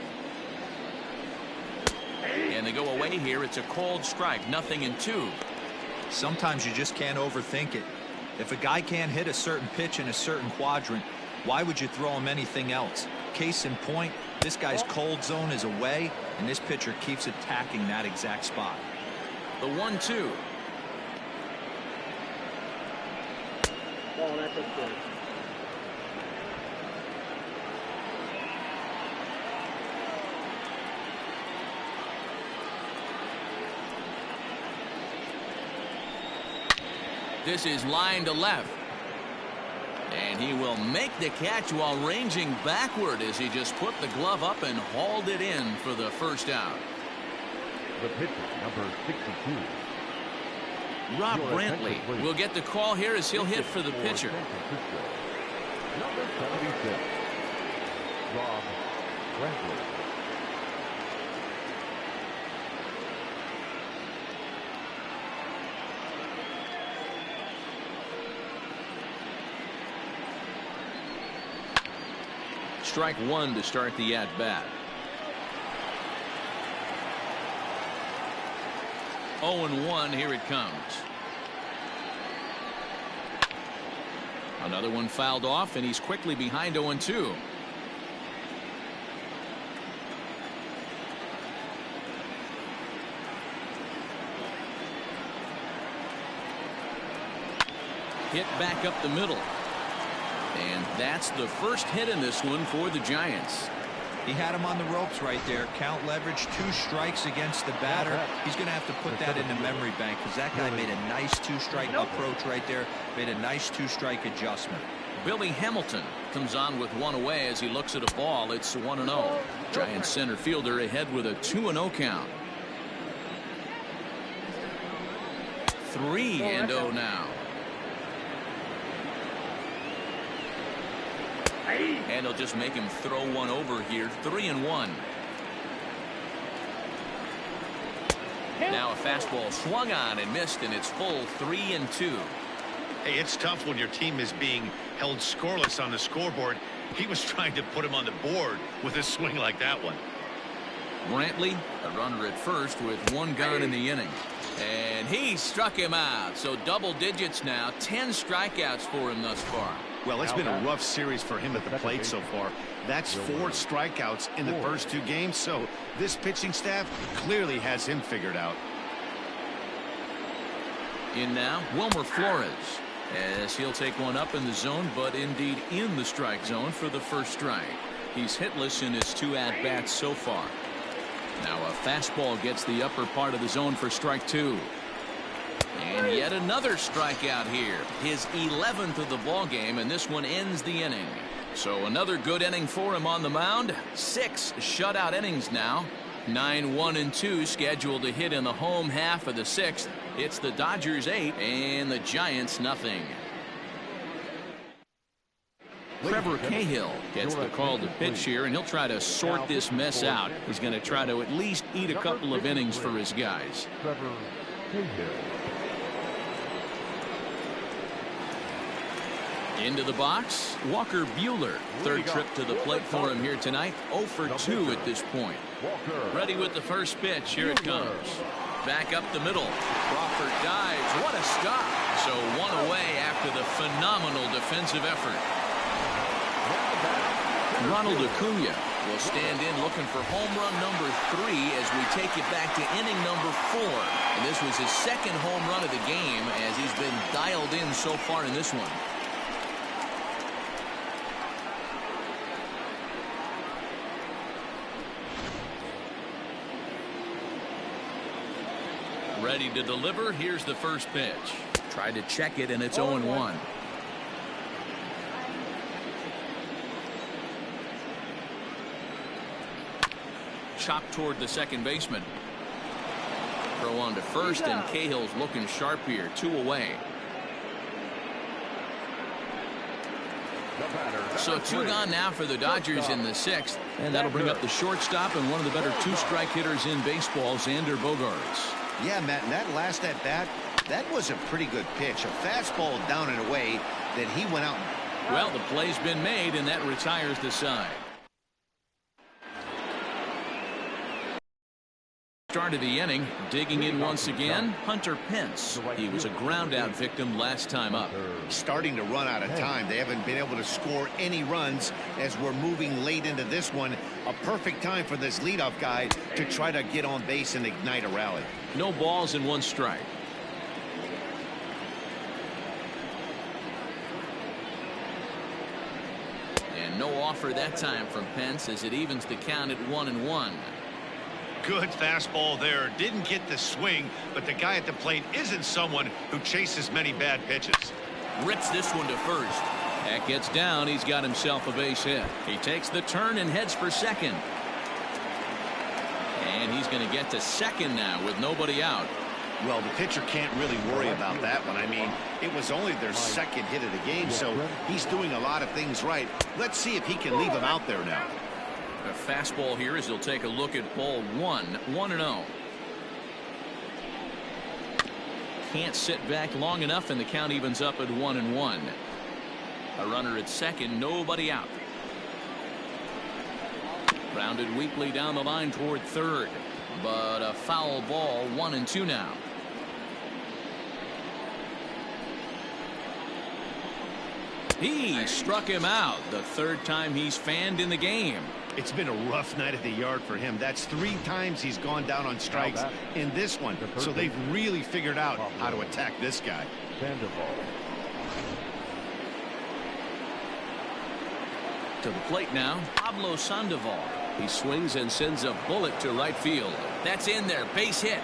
And they go away here. It's a called strike. 0-2. Sometimes you just can't overthink it. If a guy can't hit a certain pitch in a certain quadrant, why would you throw him anything else? Case in point, this guy's cold zone is away, and this pitcher keeps attacking that exact spot. The 1-2. Ball, that's a good. This is line to left. And he will make the catch while ranging backward as he just put the glove up and hauled it in for the first out. The pitcher, number 62. Rob Brantley will get the call here as he'll hit for the pitcher. Number 76. Rob Brantley. Strike one to start the at-bat. 0-1, here it comes. Another one fouled off, and he's quickly behind 0-2. Hit back up the middle. And that's the first hit in this one for the Giants. He had him on the ropes right there. Count leverage, 2 strikes against the batter. He's going to have to put that in the memory bank because that guy made a nice 2-strike approach right there. Made a nice 2-strike adjustment. Billy Hamilton comes on with one away as he looks at a ball. It's 1-0. Giants center fielder ahead with a 2-0 count. 3-0 now. And he'll just make him throw one over here. 3-1. Now a fastball swung on and missed, and it's full 3-2. Hey, it's tough when your team is being held scoreless on the scoreboard. He was trying to put him on the board with a swing like that one. Brantley, a runner at first with 1 gone in the inning. And he struck him out. So double digits now. 10 strikeouts for him thus far. Well, it's been a rough series for him at the plate so far. That's 4 strikeouts in the first 2 games. So this pitching staff clearly has him figured out. In now, Wilmer Flores, as he'll take one up in the zone, but indeed in the strike zone for the first strike. He's hitless in his 2 at-bats so far. Now a fastball gets the upper part of the zone for strike 2. And yet another strikeout here. His 11th of the ball game, and this one ends the inning. So another good inning for him on the mound. 6 shutout innings now. 9-1-2 scheduled to hit in the home half of the 6th. It's the Dodgers 8 and the Giants nothing. Trevor Cahill gets the call to pitch here, and he'll try to sort this mess out. He's going to try to at least eat a couple of innings for his guys. Trevor Cahill. Into the box, Walker Buehler. Third trip to the plate for him here tonight. 0 for 2 at this point. Ready with the first pitch. Here it comes. Back up the middle. Crawford dives. What a stop. So 1 away after the phenomenal defensive effort. Ronald Acuna will stand in looking for home run number 3 as we take it back to inning number 4. And this was his 2nd home run of the game as he's been dialed in so far in this one. Ready to deliver. Here's the first pitch. Tried to check it, and it's 0-1. Chopped toward the second baseman. Throw on to first, and Cahill's looking sharp here. 2 away. So 2 gone now for the Dodgers in the 6th. And that'll bring up the shortstop and one of the better 2-strike hitters in baseball, Xander Bogaerts. Yeah, Matt, and that last at-bat, that was a pretty good pitch. A fastball down and away that he went out. Well, the play's been made, and that retires the side. Start of the inning, digging in once again, Hunter Pence. He was a ground-out victim last time up. Starting to run out of time. They haven't been able to score any runs as we're moving late into this one. A perfect time for this leadoff guy to try to get on base and ignite a rally. No balls and 1 strike. No offer that time from Pence as it evens the count at 1-1. Good fastball there. Didn't get the swing, but the guy at the plate isn't someone who chases many bad pitches. Rips this one to first. That gets down. He's got himself a base hit. He takes the turn and heads for second. And he's going to get to second now with nobody out. Well, the pitcher can't really worry about that one. I mean, it was only their second hit of the game, so he's doing a lot of things right. Let's see if he can leave him out there now. A fastball here as he'll take a look at ball 1-0. Can't sit back long enough, and the count evens up at 1-1. A runner at second, nobody out. Grounded weakly down the line toward third, but a foul ball. 1-2 now. He struck him out, the third time he's fanned in the game. It's been a rough night at the yard for him. That's 3 times he's gone down on strikes in this one. So they've really figured out how to attack this guy. Sandoval. To the plate now, Pablo Sandoval. He swings and sends a bullet to right field. That's in there, base hit.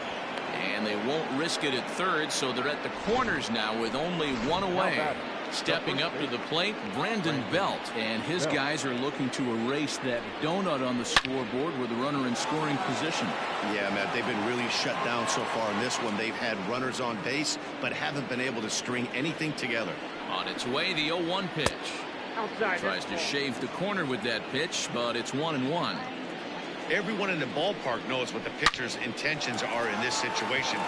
And they won't risk it at third, so they're at the corners now with only one away. Stepping up to the plate, Brandon Belt, and his guys are looking to erase that donut on the scoreboard with a runner in scoring position. Yeah, Matt, they've been really shut down so far in this one. They've had runners on base, but haven't been able to string anything together. On its way, the 0-1 pitch. Outside. Tries to shave the corner with that pitch, but it's 1-1. Everyone in the ballpark knows what the pitcher's intentions are in this situation.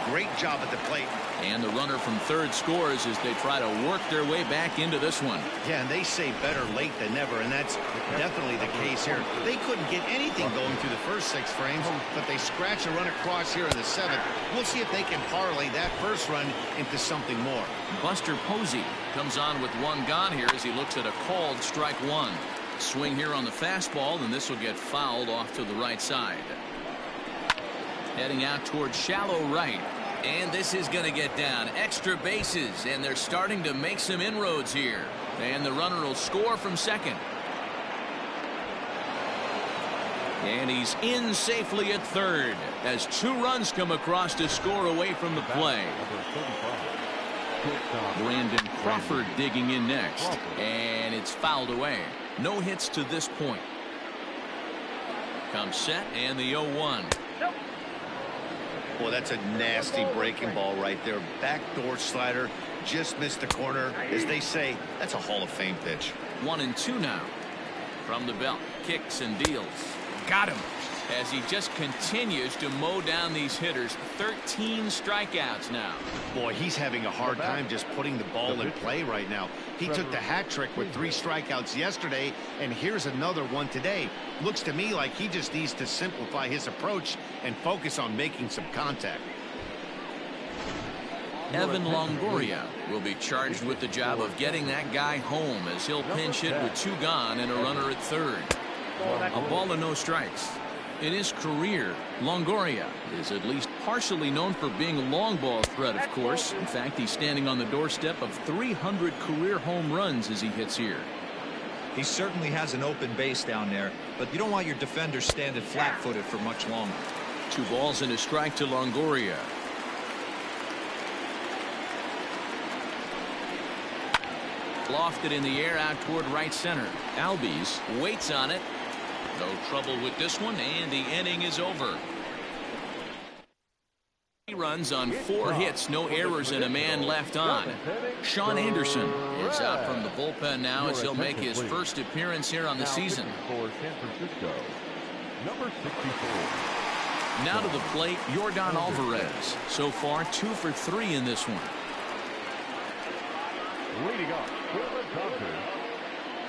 Great job at the plate. And the runner from third scores as they try to work their way back into this one. Yeah, and they say better late than never, and that's definitely the case here. They couldn't get anything going through the first 6 frames, but they scratch a run across here in the 7th. We'll see if they can parlay that first run into something more. Buster Posey comes on with 1 gone here as he looks at a called strike 1. Swing here on the fastball, and this will get fouled off to the right side. Heading out towards shallow right. And this is going to get down. Extra bases, and they're starting to make some inroads here. And the runner will score from second. And he's in safely at third as 2 runs come across to score away from the play. Brandon Crawford digging in next. And it's fouled away. No hits to this point. Comes set, and the 0-1. Boy, that's a nasty breaking ball right there. Backdoor slider, just missed the corner. As they say, that's a Hall of Fame pitch. 1-2 now. From the belt, kicks and deals. Got him. As he just continues to mow down these hitters. 13 strikeouts now. Boy, he's having a hard time just putting the ball in play right now. He took the hat trick with 3 strikeouts yesterday, and here's another one today. Looks to me like he just needs to simplify his approach and focus on making some contact. Evan Longoria will be charged with the job of getting that guy home as he'll pinch hit with 2 gone and a runner at third. A ball and no strikes. In his career, Longoria is at least partially known for being a long ball threat, of course. In fact, he's standing on the doorstep of 300 career home runs as he hits here. He certainly has an open base down there, but you don't want your defender standing flat-footed for much longer. 2 balls and a strike to Longoria. Lofted in the air out toward right center. Albies waits on it. No trouble with this one, and the inning is over. 3 runs on 4 hits, no errors, and a man left on. Sean Anderson is out from the bullpen now as he'll make his first appearance here on the season. For San Francisco, number 64. Now to the plate, Yordan Alvarez. So far, 2 for 3 in this one. Leading off with the Dodgers,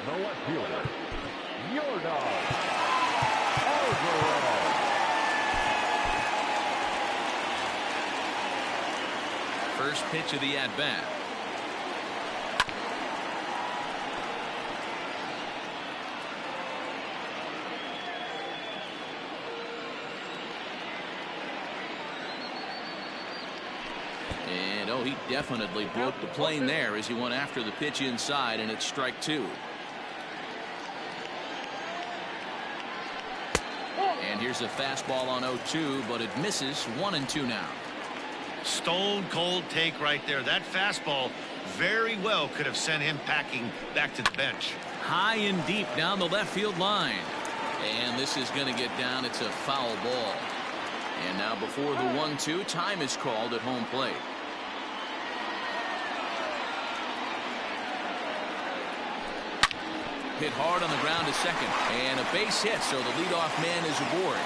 the left fielder, Yordan Alvarez. First pitch of the at-bat. And oh, he definitely broke the plane there as he went after the pitch inside, and it's strike 2. And here's a fastball on 0-2, but it misses. 1-2 now. Stone cold take right there. That fastball very well could have sent him packing back to the bench. High and deep down the left field line. And this is going to get down. It's a foul ball. And now before the 1-2, time is called at home plate. Hit hard on the ground to second. And a base hit, so the leadoff man is aboard.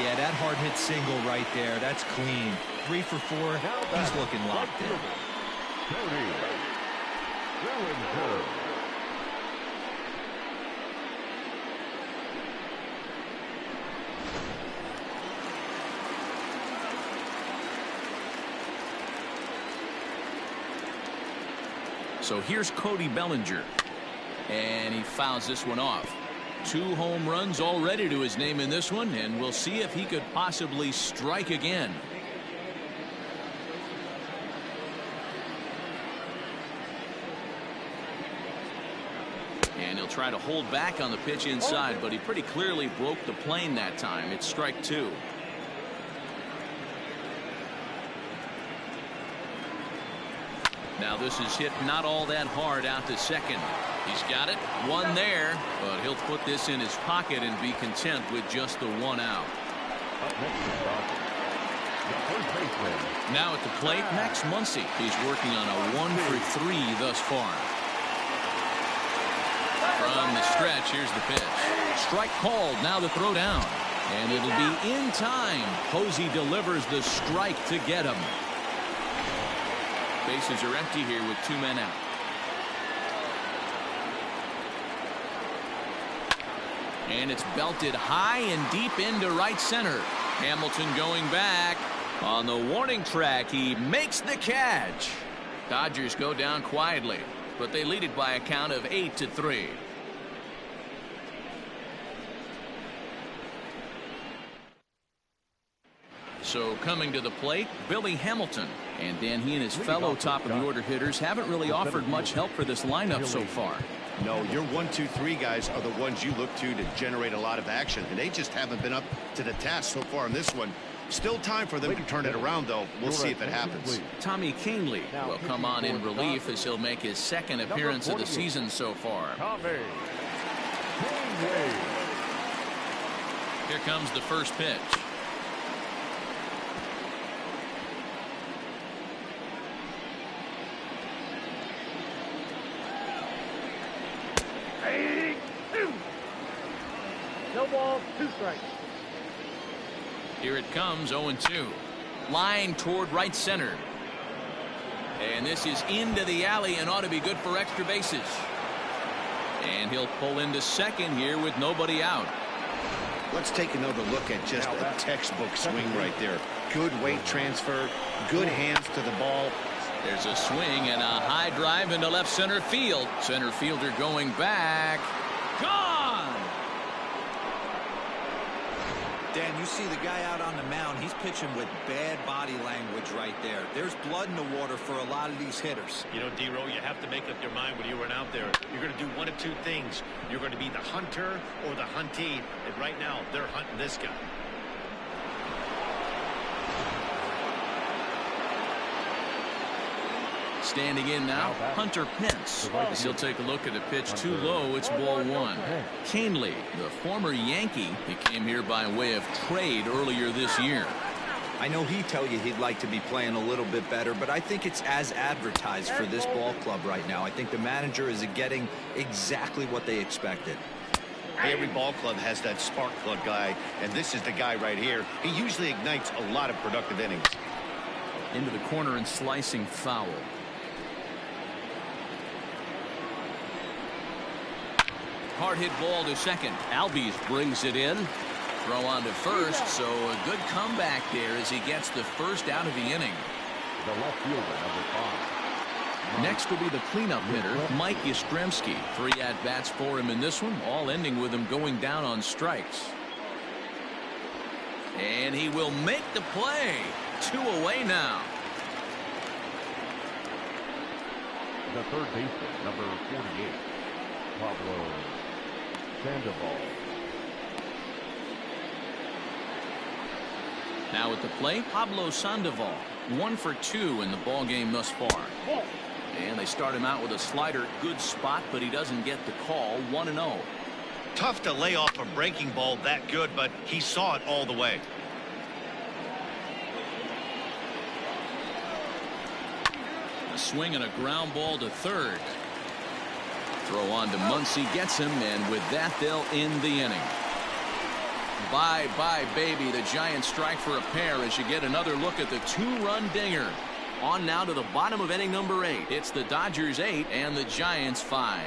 Yeah, that hard hit single right there. That's clean. 3 for 4. He's looking locked in. Cody Bellinger. So here's Cody Bellinger. And he fouls this one off. 2 home runs already to his name in this one, and we'll see if he could possibly strike again. And he'll try to hold back on the pitch inside, but he pretty clearly broke the plane that time. It's strike 2. Now this is hit not all that hard out to second. He's got it. 1 there, but he'll put this in his pocket and be content with just the 1 out. Now at the plate, Max Muncy. He's working on a 1 for 3 thus far. From the stretch, here's the pitch. Strike called. Now the throw down. And it'll be in time. Posey delivers the strike to get him. Bases are empty here with 2 men out. And it's belted high and deep into right center. Hamilton going back. On the warning track, he makes the catch. Dodgers go down quietly, but they lead it by a count of 8-3. So coming to the plate, Billy Hamilton. And Dan, he and his fellow top of the order hitters haven't really offered much help for this lineup so far. No, your 1, 2, 3 guys are the ones you look to generate a lot of action, and they just haven't been up to the task so far in this one. Still time for them to turn it around, though. We'll see if it happens. Tommy Kahnle will come on in relief as he'll make his 2nd appearance of the season so far. Here comes the first pitch. No ball, 2 strikes. Here it comes, 0-2. Line toward right center. And this is into the alley and ought to be good for extra bases. And he'll pull into second here with nobody out. Let's take another look at just a textbook swing right there. Good weight transfer, good hands to the ball. There's a swing and a high drive into left center field. Center fielder going back. Gone! Dan, you see the guy out on the mound. He's pitching with bad body language right there. There's blood in the water for a lot of these hitters. You know, D-Row, you have to make up your mind when you run out there. You're going to do 1 of 2 things. You're going to be the hunter or the huntee. And right now, they're hunting this guy. Standing in now, Hunter Pence. As he'll take a look at a pitch too low, it's ball 1. Kahnle, the former Yankee, he came here by way of trade earlier this year. I know he'd tell you he'd like to be playing a little bit better, but I think it's as advertised for this ball club right now. I think the manager is getting exactly what they expected. Every ball club has that spark plug guy, and this is the guy right here. He usually ignites a lot of productive innings. Into the corner and slicing foul. Hard hit ball to second. Albies brings it in. Throw on to first, so a good comeback there as he gets the first out of the inning. The left fielder, number 5. Next will be the cleanup hitter, Mike Yastrzemski. 3 at-bats for him in this one, all ending with him going down on strikes. And he will make the play. 2 away now. The third baseman, number 48, Pablo Sandoval. Now at the plate, Pablo Sandoval. 1 for 2 in the ball game thus far. And they start him out with a slider. Good spot, but he doesn't get the call. 1-0. Tough to lay off a breaking ball that good, but he saw it all the way. A swing and a ground ball to third. Throw on to Muncy, gets him, and with that they'll end the inning. Bye-bye, baby. The Giants strike for a pair as you get another look at the 2-run dinger. On now to the bottom of inning number 8. It's the Dodgers 8 and the Giants 5.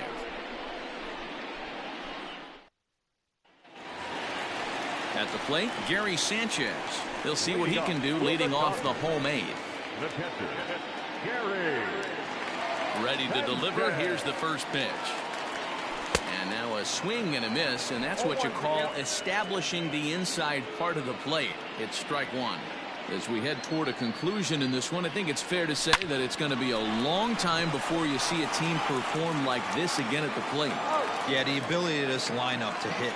At the plate, Gary Sanchez. They'll see what he can do leading off the home 8. The catcher, Gary. Ready to deliver. Here's the first pitch. And now a swing and a miss, and that's what you call establishing the inside part of the plate. It's strike 1. As we head toward a conclusion in this one, I think it's fair to say that it's going to be a long time before you see a team perform like this again at the plate. Yeah, the ability of this lineup to hit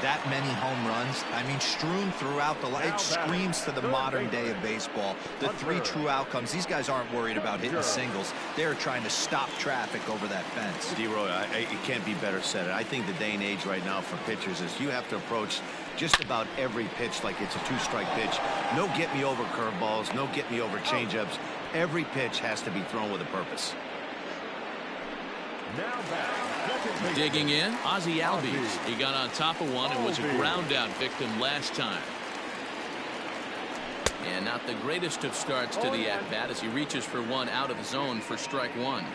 that many home runs, I mean, strewn throughout the line. It screams to the modern day of baseball. The 3 true outcomes. These guys aren't worried about hitting singles. They're trying to stop traffic over that fence. D-Roy, it can't be better said. I think the day and age right now for pitchers is you have to approach just about every pitch like it's a 2-strike pitch. No get-me-over curveballs, no get-me-over changeups. Every pitch has to be thrown with a purpose. Now back. Digging in, Ozzie Albies. He got on top of one and was a ground-out victim last time. And not the greatest of starts to the at-bat as he reaches for one out of the zone for strike 1.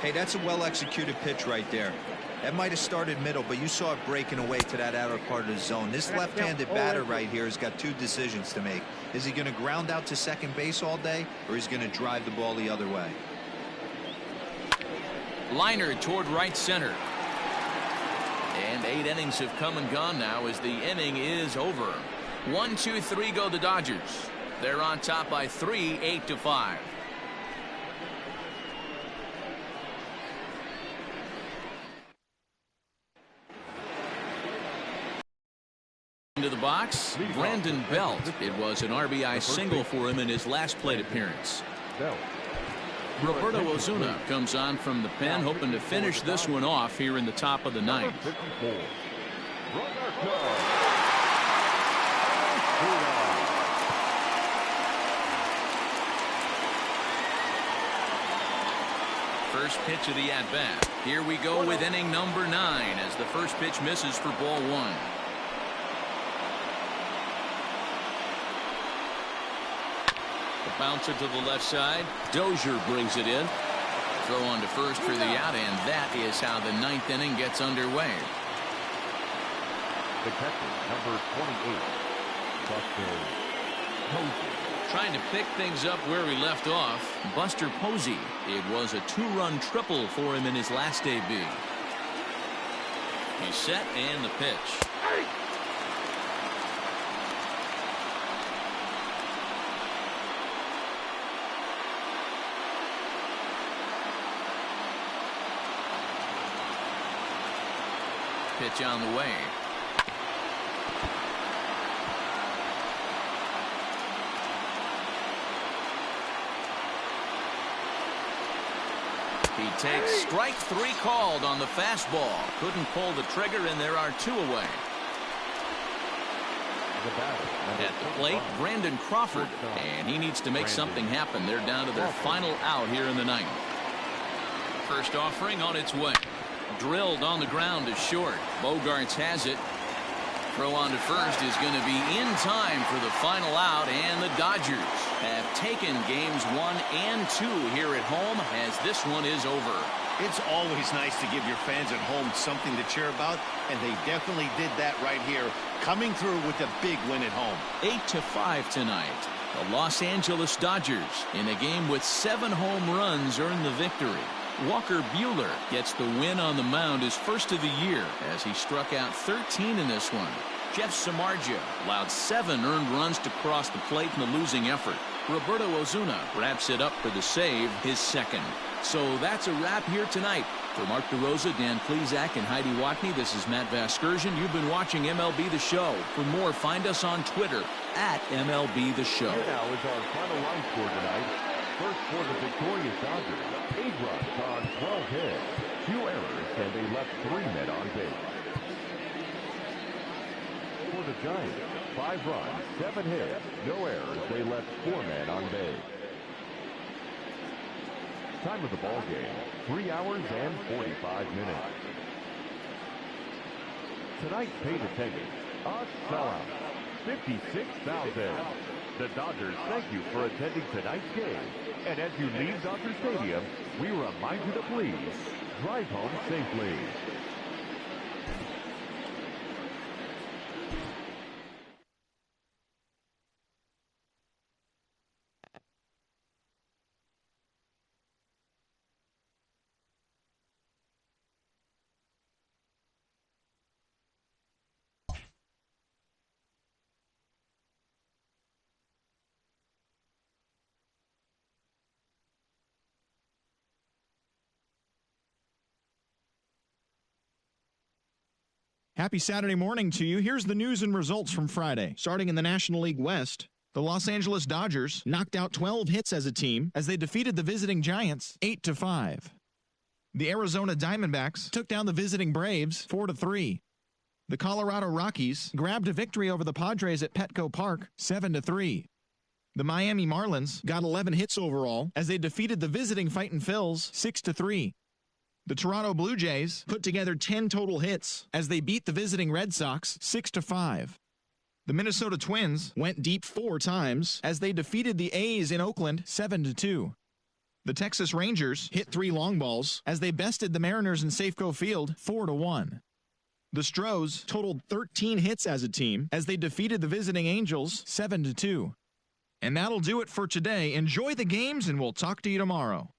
Hey, that's a well-executed pitch right there. That might have started middle, but you saw it breaking away to that outer part of the zone. This left-handed batter right here has got 2 decisions to make. Is he going to ground out to second base all day, or is he going to drive the ball the other way? Liner toward right center. And 8 innings have come and gone now as the inning is over. 1, 2, 3 go the Dodgers. They're on top by 3, 8-5. Into the box, Brandon Belt. It was an RBI single for him in his last plate appearance. Roberto Osuna comes on from the pen, hoping to finish this one off here in the top of the 9th. First pitch of the at-bat. Here we go with inning number 9 as the first pitch misses for ball 1. Bouncer to the left side. Dozier brings it in. Throw on to first for the out, and that is how the 9th inning gets underway. The catcher, number 28, Buster Posey. Trying to pick things up where he left off. Buster Posey. It was a 2-run triple for him in his last debut. He's set, and the pitch. Pitch on the way. He takes strike 3 called on the fastball. Couldn't pull the trigger, and there are 2 away. At the plate, Brandon Crawford, and he needs to make something happen. They're down to their final out here in the 9th. First offering on its way. Drilled on the ground to short. Bogarts has it. Throw on to first is going to be in time for the final out, and the Dodgers have taken games 1 and 2 here at home as this one is over. It's always nice to give your fans at home something to cheer about, and they definitely did that right here, coming through with a big win at home. 8-5 tonight. The Los Angeles Dodgers, in a game with 7 home runs, earn the victory. Walker Buehler gets the win on the mound, his first of the year, as he struck out 13 in this one. Jeff Samardzija allowed 7 earned runs to cross the plate in the losing effort. Roberto Ozuna wraps it up for the save, his second. So that's a wrap here tonight. For Mark DeRosa, Dan Plesac, and Heidi Watney, this is Matt Vasgersian. You've been watching MLB The Show. For more, find us on Twitter @MLB The Show. Here now is our final line score tonight. First for the victorious Dodgers, 8 runs on 12 hits, 2 errors, and they left 3 men on base. For the Giants, 5 runs, 7 hits, no errors, they left 4 men on base. Time of the ball game, 3 hours and 45 minutes. Tonight's paid attendance, a sellout, 56,000. The Dodgers thank you for attending tonight's game. And as you leave Dodger Stadium, we remind you to please drive home safely. Happy Saturday morning to you. Here's the news and results from Friday. Starting in the National League West, the Los Angeles Dodgers knocked out 12 hits as a team as they defeated the visiting Giants 8-5. The Arizona Diamondbacks took down the visiting Braves 4-3. The Colorado Rockies grabbed a victory over the Padres at Petco Park 7-3. The Miami Marlins got 11 hits overall as they defeated the visiting Fightin' Phils 6-3. The Toronto Blue Jays put together 10 total hits as they beat the visiting Red Sox 6-5. The Minnesota Twins went deep 4 times as they defeated the A's in Oakland 7-2. The Texas Rangers hit 3 long balls as they bested the Mariners in Safeco Field 4-1. The Stros totaled 13 hits as a team as they defeated the visiting Angels 7-2. And that'll do it for today. Enjoy the games, and we'll talk to you tomorrow.